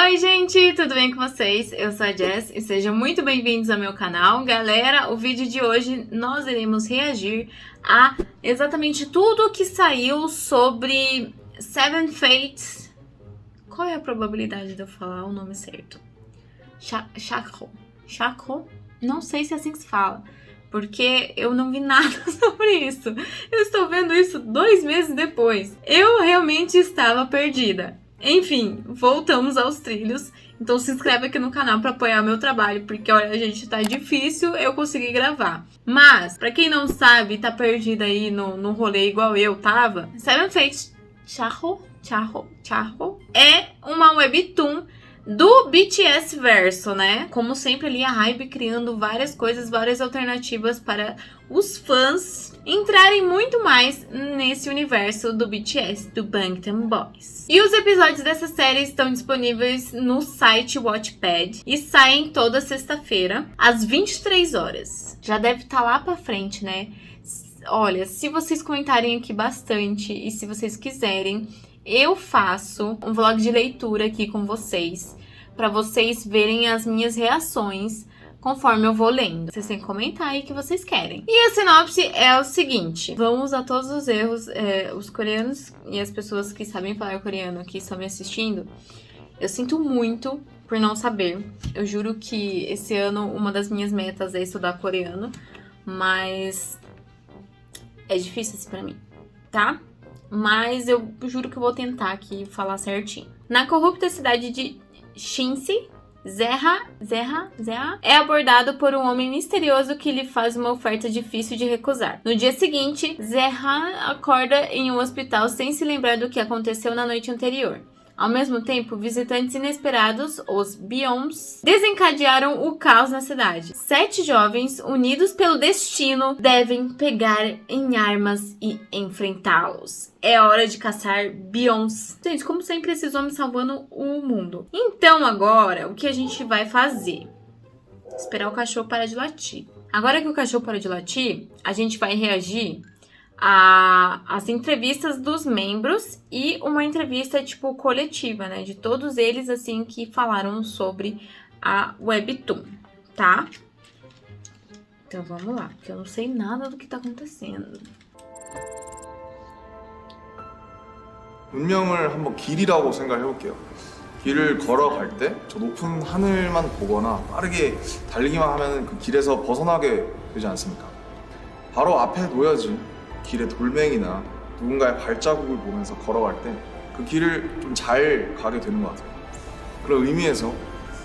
Oi gente, tudo bem com vocês? Eu sou a Jess e sejam muito bem-vindos ao meu canal. Galera, o vídeo de hoje nós iremos reagir a exatamente tudo que saiu sobre Seven Fates. Qual é a probabilidade de eu falar o nome certo? Chakro? Não sei se é assim que se fala, porque eu não vi nada sobre isso. Eu estou vendo isso 2 meses depois. Eu realmente estava perdida. Enfim, voltamos aos trilhos. Então se inscreve aqui no canal para apoiar o meu trabalho, porque olha, gente, tá difícil eu conseguir gravar. Mas, pra quem não sabe, tá perdida aí no rolê igual eu tava, Seven Fates Charro é uma webtoon do BTS Verso, né? Como sempre ali a Hybe criando várias coisas, várias alternativas para os fãs entrarem muito mais nesse universo do BTS, do Bangtan Boys. E os episódios dessa série estão disponíveis no site Wattpad e saem toda sexta-feira, às 23 horas. Já deve estar lá pra frente, né? Olha, se vocês comentarem aqui bastante e se vocês quiserem, eu faço um vlog de leitura aqui com vocês, para vocês verem as minhas reações conforme eu vou lendo. Vocês têm que comentar aí o que vocês querem. E a sinopse é o seguinte: vamos a todos os erros, os coreanos e as pessoas que sabem falar coreano que estão me assistindo. Eu sinto muito por não saber. Eu juro que esse ano uma das minhas metas é estudar coreano, mas é difícil assim pra mim, tá? Mas eu juro que eu vou tentar aqui falar certinho. Na corrupta cidade de Shinse, Zerra é abordado por um homem misterioso que lhe faz uma oferta difícil de recusar. No dia seguinte, Zerra acorda em um hospital sem se lembrar do que aconteceu na noite anterior. Ao mesmo tempo, visitantes inesperados, os Bioms, desencadearam o caos na cidade. 7 jovens, unidos pelo destino, devem pegar em armas e enfrentá-los. É hora de caçar Bioms. Gente, como sempre, esses homens salvando o mundo. Então agora, o que a gente vai fazer? Esperar o cachorro parar de latir. Agora que o cachorro parou de latir, a gente vai reagir as entrevistas dos membros e uma entrevista, tipo, coletiva, né? De todos eles, assim, que falaram sobre a webtoon, tá? Então vamos lá, porque eu não sei nada do que tá acontecendo. 운명을 한번 길이라고 생각해 볼게요. 길을 걸어갈 때 저 높은 하늘만 보거나 빠르게 달리기만 하면 그 길에서 벗어나게 되지 않습니까? 바로 앞에 놓여진 길의 돌멩이나 누군가의 발자국을 보면서 걸어갈 때 그 길을 좀 잘 가게 되는 것 같아요. 그런 의미에서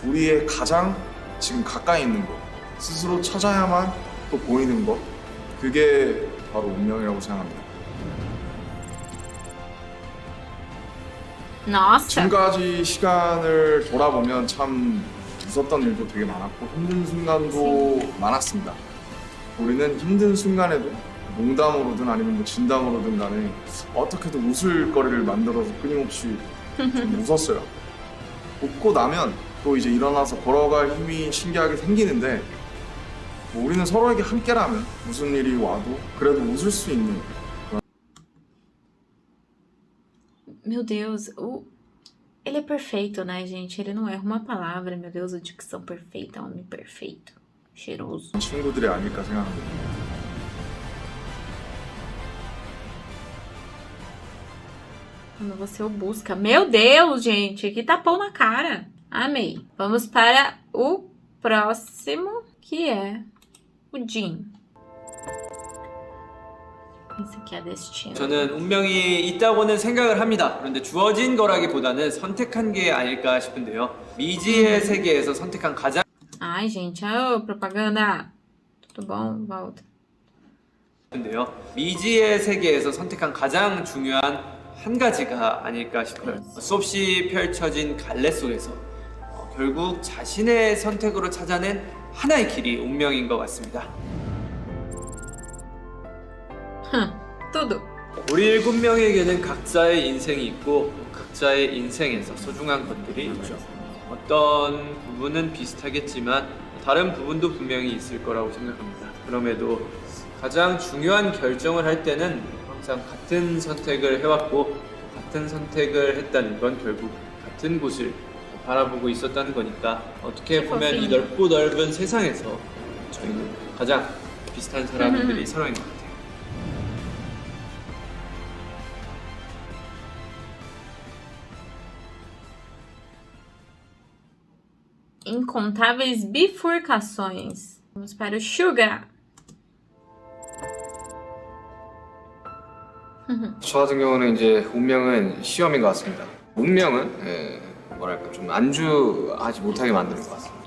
우리의 가장 지금 가까이 있는 것, 스스로 찾아야만 또 보이는 것, 그게 바로 운명이라고 생각합니다. Nossa! 지금까지 시간을 돌아보면 참 웃었던 일도 되게 많았고 힘든 순간도 많았습니다. 우리는 힘든 순간에도 농담으로든 아니면 뭐 진담으로든 간에 어떻게든 웃을 거리를 만들어서 끊임없이 좀 웃었어요. 웃고 나면 또 이제 일어나서 걸어갈 힘이 신기하게 생기는데 뭐 우리는 서로에게 함께라면 무슨 일이 와도 그래도 웃을 수 있는. Meu Deus, ele é perfeito, né, gente? Ele não erra uma palavra. Meu Deus, a dicção perfeita, homem perfeito, cheiroso. 친구들이 아닐까 생각합니다. Quando você o busca. Meu Deus, gente, que tapão na cara. Amei. Vamos para o próximo, que é o Jin. Esse aqui é destino. 저는 운명이 있다고는 생각을 합니다. 그런데 주어진 거라기보다는 선택한 게 아닐까 싶은데요. 미지의 세계에서 선택한 가장 Ai, gente, propaganda. Tudo bom? Volta. 미지의 세계에서 선택한 가장 중요한 한 가지가 아닐까 싶어요. 수없이 펼쳐진 갈래 속에서 결국 자신의 선택으로 찾아낸 하나의 길이 운명인 것 같습니다. Tudo. 우리 7명에게는 각자의 인생이 있고 각자의 인생에서 소중한 것들이 있죠. 어떤 부분은 비슷하겠지만 다른 부분도 분명히 있을 거라고 생각합니다. 그럼에도 가장 중요한 결정을 할 때는 항상 같은 선택을 해왔고 같은 선택을 했다는 건 결국 같은 곳을 바라보고 있었다는 거니까 어떻게 보면 이 그렇지. 넓고 넓은 세상에서 저희는 가장 비슷한 사람들이 서로인 것 같아요. Incontáveis bifurcações. Vamos para o Suga. 저 같은 경우는 이제 운명은 시험인 것 같습니다. 운명은 뭐랄까 좀 안주하지 못하게 만드는 것 같습니다.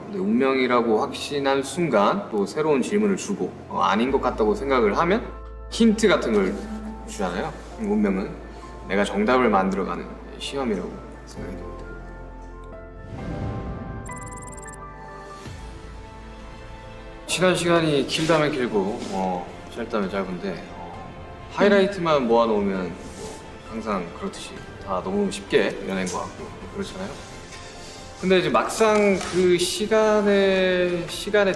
근데 운명이라고 확신한 순간 또 새로운 질문을 주고 아닌 것 같다고 생각을 하면 힌트 같은 걸 주잖아요. 운명은 내가 정답을 만들어가는 시험이라고 생각이 듭니다. 시간이 길다면 길고 짧다면 짧은데 하이라이트만 모아놓으면 항상 그렇듯이 다 너무 쉽게 연애인 것 같고 그렇잖아요. 근데 이제 막상 그 시간의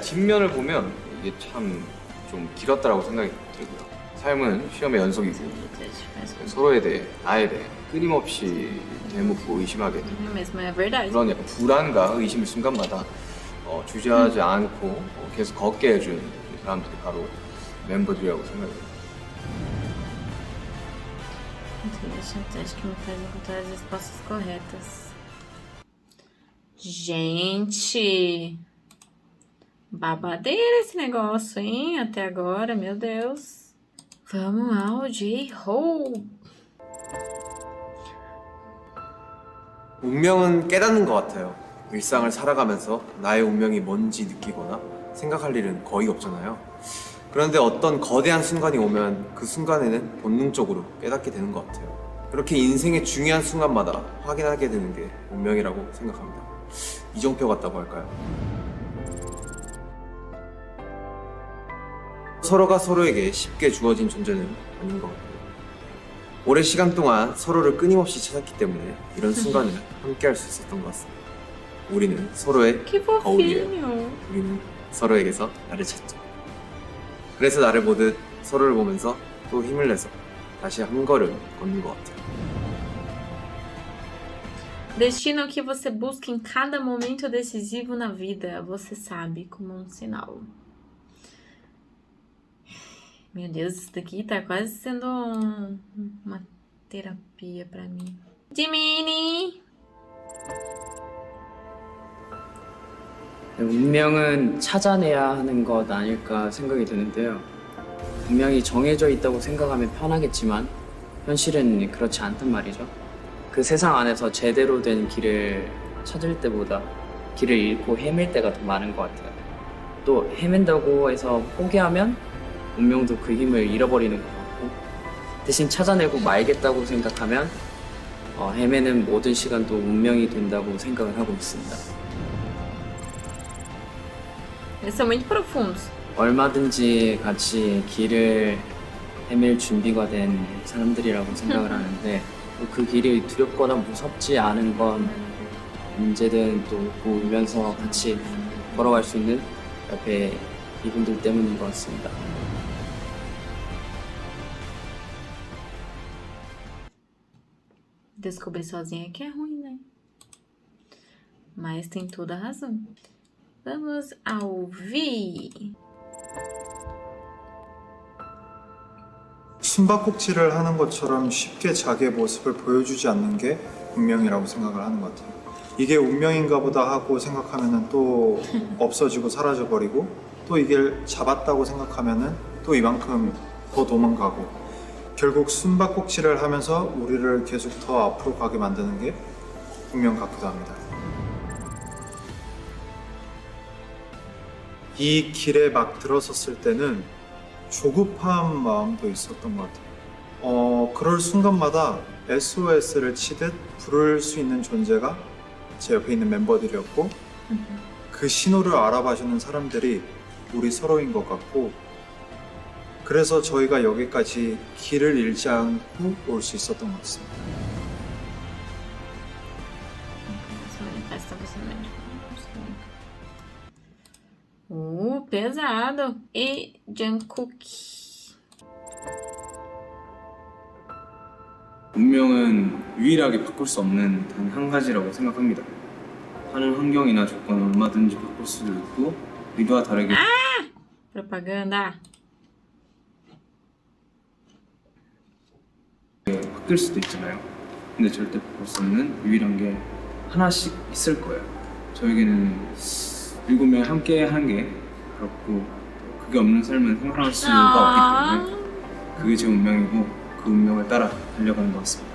뒷면을 보면 이게 참 좀 길었다라고 생각이 들고요. 삶은 시험의 연속이고 서로에 대해 나에 대해 끊임없이 되묻고 의심하게 되는 Mesmo, é verdade. 그런 약간 불안과 의심의 순간마다 주저하지 않고 계속 걷게 해준 사람들이 바로 멤버들이라고 생각해요. Interessante, acho que me faz encontrar as respostas corretas. Gente, babadeira esse negócio, hein? Até agora, meu Deus. Vamos ao J-Hope. 운명은 깨닫는 것 같아요. 일상을 살아가면서 나의 운명이 뭔지 느끼거나 생각할 일은 거의 없잖아요. 그런데 어떤 거대한 순간이 오면 그 순간에는 본능적으로 깨닫게 되는 것 같아요. 그렇게 인생의 중요한 순간마다 확인하게 되는 게 운명이라고 생각합니다. 이정표 같다고 할까요? 서로가 서로에게 쉽게 주어진 존재는 아닌 것 같아요. 오랜 시간 동안 서로를 끊임없이 찾았기 때문에 이런 순간을 함께 할 수 있었던 것 같습니다. 우리는 서로의 Que 거울이에요. fofinho. 우리는 서로에게서 나를 찾죠. 그래서 나를 보듯 서로를 보면서 또 힘을 내서 다시 한 걸음 걷는 것 같아요. Destino que você busca em cada momento decisivo na vida, você sabe como um sinal. Meu Deus, isso daqui tá quase sendo uma terapia pra mim. Jiminy! 운명은 찾아내야 하는 것 아닐까 생각이 드는데요. 분명히 정해져 있다고 생각하면 편하겠지만 현실은 그렇지 않단 말이죠. 그 세상 안에서 제대로 된 길을 찾을 때보다 길을 잃고 헤맬 때가 더 많은 것 같아요. 또 헤맨다고 해서 포기하면 운명도 그 힘을 잃어버리는 것 같고 대신 찾아내고 말겠다고 생각하면 헤매는 모든 시간도 운명이 된다고 생각을 하고 있습니다. Eles são muito profundos. 얼마든지 같이 길을 헤맬 준비가 된 사람들이라고 생각을 하는데 또 그 길이 두렵거나 무섭지 않은 건 언제든 또 울면서 같이 걸어갈 수 있는 옆에 이분들 때문인 것 같습니다. Descobrir sozinha que é ruim, né? Mas tem toda a razão. Vamos ao Vi. 숨바꼭질을 하는 것처럼 쉽게 자기의 모습을 보여주지 않는 게 운명이라고 생각을 하는 것 같아요. 이게 운명인가 보다 하고 생각하면은 또 없어지고 사라져버리고 또 이게 잡았다고 생각하면은 또 이만큼 더 도망가고 결국 숨바꼭질을 하면서 우리를 계속 더 앞으로 가게 만드는 게 운명 같기도 합니다. 이 길에 막 들어섰을 때는 조급한 마음도 있었던 것 같아요. 그럴 순간마다 SOS를 치듯 부를 수 있는 존재가 제 옆에 있는 멤버들이었고 그 신호를 알아봐주는 사람들이 우리 서로인 것 같고 그래서 저희가 여기까지 길을 잃지 않고 올 수 있었던 것 같습니다. Pesado. E Jungkook. 운명은 유일하게 바꿀 수 없는 단 한 가지라고 생각합니다. 하는 환경이나 조건을 얼마든지 바꿀 수도 있고 의도와 다르게 Propaganda. 바뀔 수도 있잖아요. 근데 절대 바꿀 수 없는 유일한 게 하나씩 있을 거예요. 저에게는 7명이 함께 하는 게 그렇고 그게 없는 삶은 생각할 수가 없기 때문에 그게 제 운명이고 그 운명을 따라 달려가는 것 같습니다.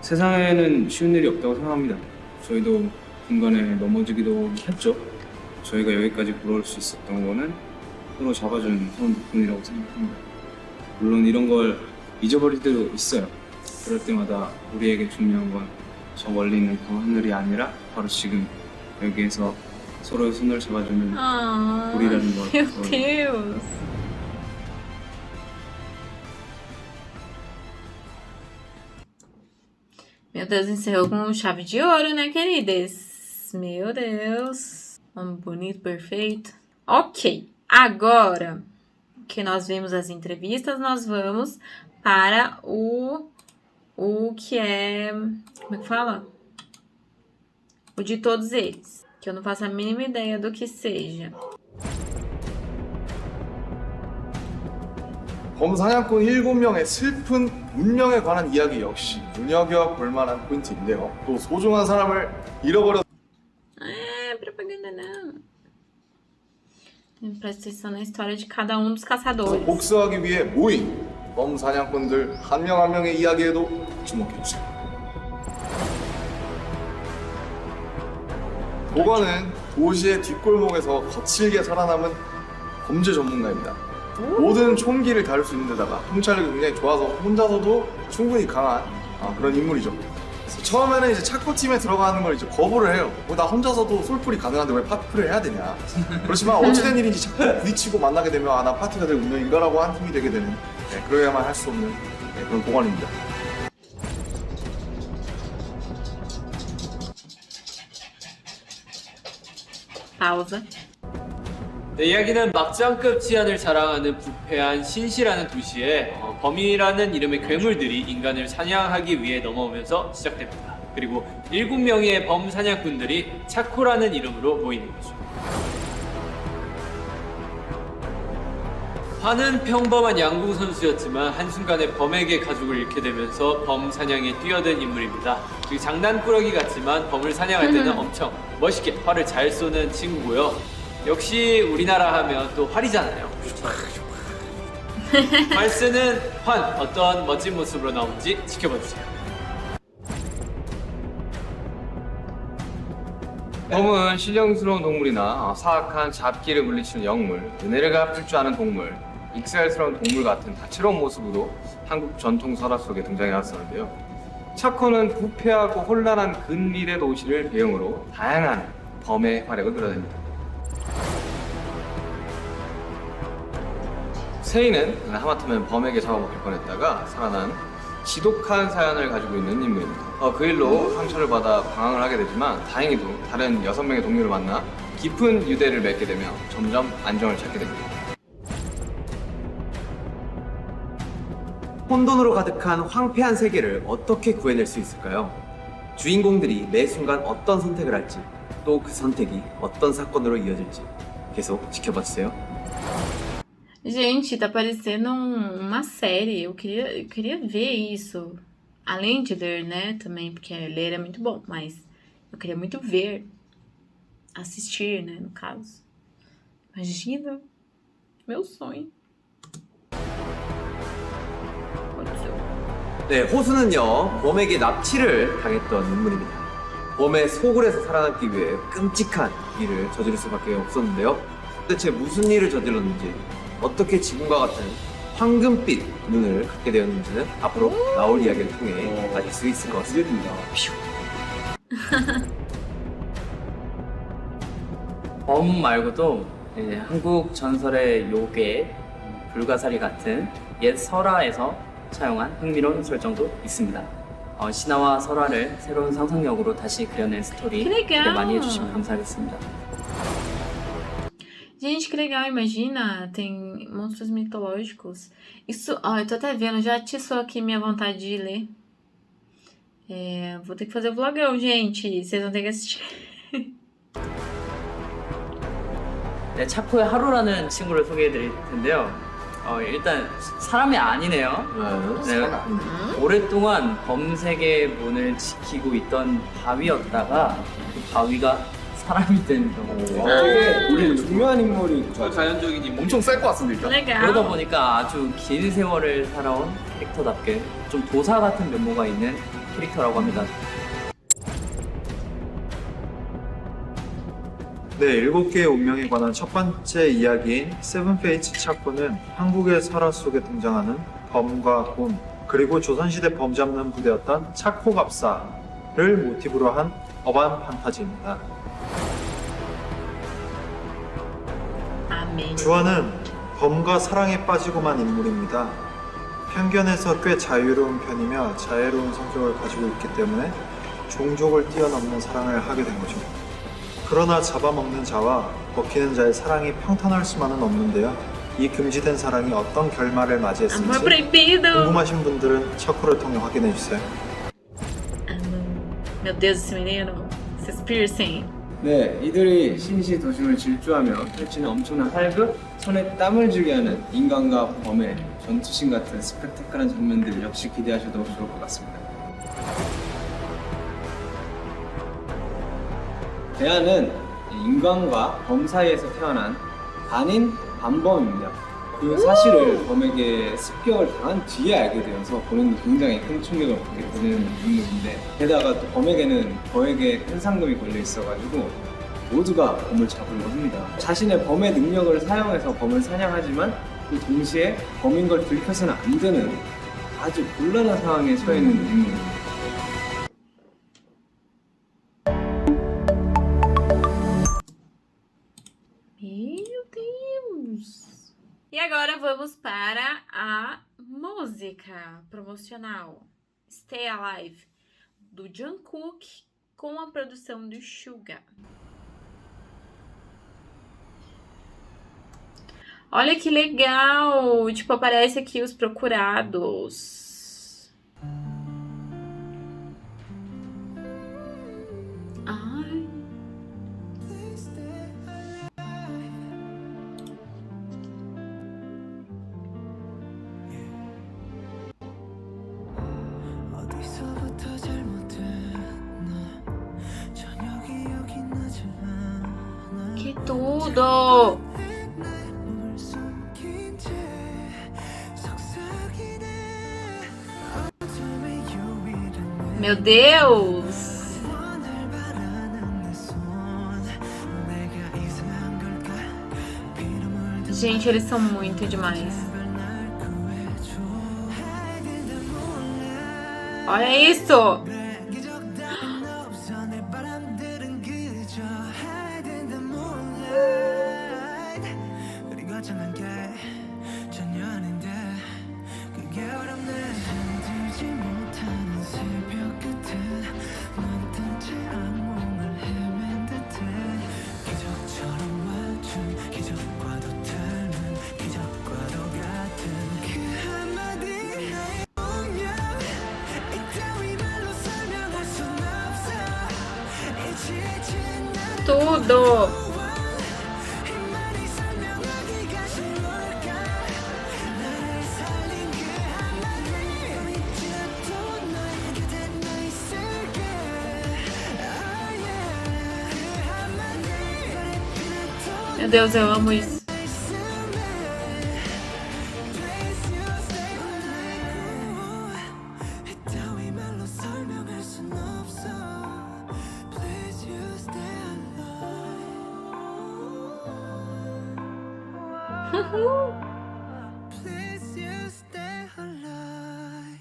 세상에는 쉬운 일이 없다고 생각합니다. 저희도 중간에 넘어지기도 했죠. 저희가 여기까지 걸어올 수 있었던 거는 서로 잡아준 서로 덕분이라고 생각합니다. 물론 이런 걸 잊어버릴 때도 있어요. 그럴 때마다 우리에게 중요한 건 저 멀리 있는 그 하늘이 아니라 바로 지금 여기에서 서로의 손을 잡아주는 Ah, 우리라는 걸 meu Deus. Meu Deus, encerrou com chave de ouro, né, queridas? Meu Deus. Um bonito, perfeito. Ok, agora que nós vimos as entrevistas, nós vamos para o que é... Como é que fala? O de todos eles. Que eu não faço a mínima ideia do que seja. 범사냥꾼 7명의 슬픈 운명에 관한 이야기 역시 눈여겨볼 만한 포인트인데요. 또 소중한 사람을 잃어버려 É, propaganda não. Presta atenção na história de cada um dos caçadores. 복수하기 위해 모인 범사냥꾼들 한 명 한 명의 이야기에도 주목해주세요. 보건은 도시의 뒷골목에서 거칠게 살아남은 범죄 전문가입니다. 모든 총기를 다룰 수 있는 데다가 통찰력이 굉장히 좋아서 혼자서도 충분히 강한 그런 인물이죠. 그래서 처음에는 이제 착고팀에 들어가는 걸 이제 거부를 해요. 나 혼자서도 솔플이 가능한데 왜 파티를 해야 되냐. 그렇지만 어찌된 일인지 자꾸 부딪히고 만나게 되면 나 파티가 될 운명인가라고 한 팀이 되게 되는 그래야만 할 수 없는 그런 보관입니다. Pausa. 네, 이야기는 막장급 치안을 자랑하는 부패한 신시라는 도시에 범이라는 이름의 괴물들이 인간을 사냥하기 위해 넘어오면서 시작됩니다. 그리고 7명의 범 사냥꾼들이 차코라는 이름으로 모이는 거죠. 환은 평범한 양궁 선수였지만 한순간에 범에게 가족을 잃게 되면서 범 사냥에 뛰어든 인물입니다. 그리고 장난꾸러기 같지만 범을 사냥할 때는 엄청 멋있게 활을 잘 쏘는 친구고요. 역시 우리나라 하면 또 활이잖아요. 활 쓰는 환 어떤 멋진 모습으로 나온지 지켜봐 주세요. 범은 신령스러운 동물이나 사악한 잡기를 물리치는 영물, 은혜를 갚을 줄 아는 동물, 익살스러운 동물 같은 다채로운 모습으로 한국 전통 설화 속에 등장해왔었는데요. 차코는 부패하고 혼란한 근밀의 도시를 배경으로 다양한 범의 활약을 드러냅니다. 세인은 하마터면 범에게 잡아먹힐 뻔했다가 살아난 지독한 사연을 가지고 있는 인물입니다. 그 일로 상처를 받아 방황을 하게 되지만 다행히도 다른 6명의 동료를 만나 깊은 유대를 맺게 되며 점점 안정을 찾게 됩니다. 혼돈으로 가득한 황폐한 세계를 어떻게 구해낼 수 있을까요? 주인공들이 매 순간 어떤 선택을 할지, 또 그 선택이 어떤 사건으로 이어질지 계속 지켜봐 주세요. Gente, tá parecendo uma série. Eu queria ver isso. Além de ler, né? Também, porque ler é muito bom. Mas eu queria muito ver. Assistir, né? No caso. Imagina. Meu sonho. aconteceu. 네, 호수는요, 범에게 납치를 당했던 인물입니다. 범의 소굴에서 살아남기 위해 끔찍한 일을 저지를 수밖에 없었는데요. 대체 무슨 일을 저질렀는지, 어떻게 지금과 같은 황금빛 눈을 갖게 되었는지는 앞으로 나올 이야기를 통해 아실 수 있을 것 같습니다. 범 말고도 이제 한국 전설의 요괴, 불가사리 같은 옛 설화에서 차용한 흥미로운 설정도 있습니다. 신화와 설화를 새로운 상상력으로 다시 그려낸 스토리 Que legal! 기대 많이 해주시면 감사하겠습니다. Gente, que legal, imagina, tem monstros mitológicos. Isso, ó, eu tô até vendo, já atiçou aqui minha vontade de ler. Vou ter que fazer o vlogão, gente. Vocês vão ter que assistir. 네, 차코의 하루라는 친구를 소개해드릴 텐데요. 일단 사람이 아니네요. 네, 오랫동안 범색의 문을 지키고 있던 바위였다가 그 바위가 사람이 된 경우. 되게 우리 중요한 인물이 자연적인 인물. 엄청 쌀 것 같습니다. 그러다 Legal. 보니까 아주 긴 세월을 살아온 캐릭터답게 좀 도사 같은 면모가 있는 캐릭터라고 합니다. 네, 7개의 운명에 관한 첫 번째 이야기인 세븐페이츠 차코는 한국의 설화 속에 등장하는 범과 꿈, 그리고 조선시대 범 잡는 부대였던 차코갑사를 모티브로 한 어반 판타지입니다. Amém. 주화는 범과 사랑에 빠지고만 인물입니다. 편견에서 꽤 자유로운 편이며 자애로운 성격을 가지고 있기 때문에 종족을 뛰어넘는 사랑을 하게 된 거죠. 그러나 잡아먹는 자와 먹히는 자의 사랑이 평탄할 수만은 없는데요. 이 금지된 사랑이 어떤 결말을 맞이했을지 Amor proibido. 궁금하신 분들은 척후를 통해 확인해 주세요. Meu Deus, esse menino. Esses piercing. 네, 이들이 신시 도심을 질주하며 펼치는 엄청난 활극, 손에 땀을 쥐게 하는 인간과 범의 전투신 같은 스펙타클한 장면들 역시 기대하셔도 좋을 것 같습니다. 대안은 인간과 범 사이에서 태어난 반인 반범입니다. 그 사실을 범에게 습격을 당한 뒤에 알게 되어서 본인도 굉장히 큰 충격을 받게 되는 인물인데, 게다가 또 범에게는 거액의 큰 상금이 걸려 있어가지고 모두가 범을 잡으려 합니다. 자신의 범의 능력을 사용해서 범을 사냥하지만 그 동시에 범인 걸 들켜서는 안 되는 아주 곤란한 상황에 처해 있는 인물입니다. Meu Deus! E agora vamos para a música promocional Stay Alive, do Jungkook, com a produção do Suga. Olha que legal! Tipo, aparece aqui os procurados. Ai... 어디서부터 잘못됐나 전혀 기억이 나지 않아 Que tudo! 내 몸을 숨긴 채 속삭이네 어둠의 유일한 Meu Deus! 원을 바라는 내 손 내가 이상한 걸까 피눈물 Gente, eles são muito demais. 날 구해줘 Hide in the moonlight Olha isso! 기적 따윈 없어 내 바람들은 그저 Hide in the moonlight 우리 거창한 게 전혀 아닌데 그게 어렵네 흔들지 못하는 새벽 끝은 눈뜬 채 악몽을 헤맨 듯해 기적처럼 와준 기적과도 닮은 기적과도 같은 그 한마디 나의 운명 이따위 말로 설명할 순 없어 이 지친 난 Tudo! 이 말이 설명하기가 쉬울까 나를 살린 그 한마디 이제도 너의 곁에 나 있을게 Oh yeah 그 한마디 그래 Meu Deus, eu amo isso. 이따위 말로 설명할 순 없어 Please you stay alive Please you stay alive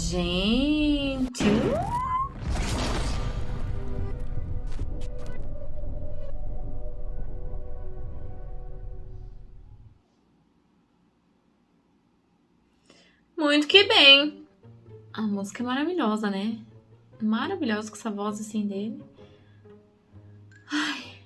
Gente! Muito que bem! A música é maravilhosa, né? Maravilhosa com essa voz assim dele. Ai,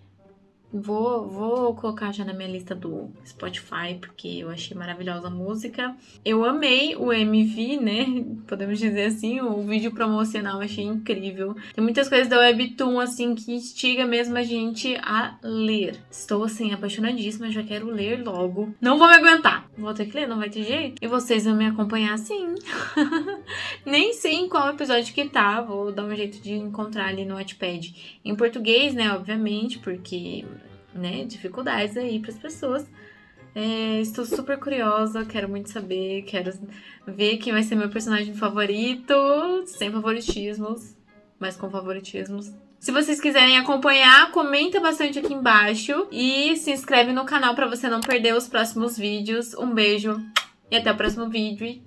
Vou colocar já na minha lista do Spotify, porque eu achei maravilhosa a música. Eu amei o MV, né? Podemos dizer assim, o vídeo promocional eu achei incrível. Tem muitas coisas da Webtoon, assim, que instiga mesmo a gente a ler. Estou, assim, apaixonadíssima, já quero ler logo. Não vou me aguentar. Vou ter que ler, não vai ter jeito. E vocês vão me acompanhar, sim. Nem sei em qual episódio que tá. Vou dar um jeito de encontrar ali no Wattpad. Em português, né? Obviamente, porque, né? Dificuldades aí pras pessoas. Estou super curiosa, quero muito saber. Quero ver quem vai ser meu personagem favorito. Sem favoritismos, mas com favoritismos. Se vocês quiserem acompanhar, comenta bastante aqui embaixo. E se inscreve no canal pra você não perder os próximos vídeos. Um beijo e até o próximo vídeo.